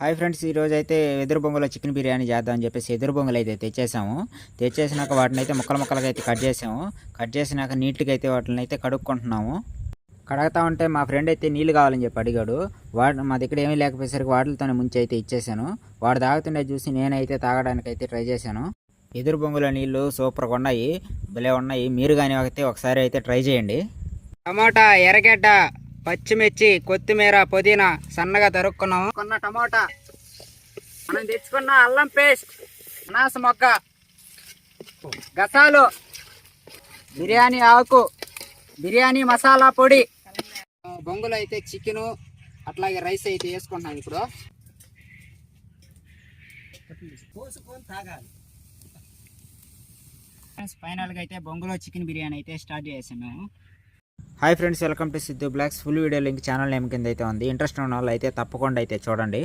Hi friends, ఈరోజు అయితే వెదురు బొంగులో చికెన్ బిర్యానీ చేద్దామని చెప్పేసి ఎదురు బొంగులు అయితే తెచ్చేసాము. తెచ్చేసినాక వాటిని అయితే ముక్కలుగా అయితే కట్ చేసాము. కట్ చేసినాక నీట్గా అయితే వాటిని అయితే కడుక్కుంటున్నాము. కడగతా ఉంటే మా ఫ్రెండ్ అయితే నీళ్ళు కావాలని చెప్పి అడిగాడు. మా దగ్గర ఏమీ లేకపోయేసరికి వాటితోనే ముంచి అయితే ఇచ్చేసాను. వాడు తాగుతుండే చూసి నేనైతే తాగడానికి అయితే ట్రై చేశాను. ఎదురు బొంగుల నీళ్ళు సూపర్గా ఉన్నాయి, భలే ఉన్నాయి. మీరు కానీ అయితే ఒకసారి అయితే ట్రై చేయండి. టమాటా, ఎర్రగడ్డ, పచ్చిమిర్చి, కొత్తిమీర, పుదీనా సన్నగా తరుక్కున్నాము. కొన్న టమాటా, మనం తెచ్చుకున్న అల్లం పేస్ట్, అనాస మొక్క, గసాలు, బిర్యానీ ఆకు, బిర్యానీ మసాలా పొడి, బొంగులు అయితే చికెను, అట్లాగే రైస్ అయితే వేసుకుంటున్నాం. ఇప్పుడు ఫైనల్గా అయితే బొంగులో చికెన్ బిర్యానీ అయితే స్టార్ట్ చేసాం మేము. Hi friends, welcome to Siddhu blogs. Full video link channel name కింద అయితే ఉంది. ఇంట్రెస్ట్ ఉన్న వాళ్ళు అయితే తప్పకుండా అయితే చూడండి.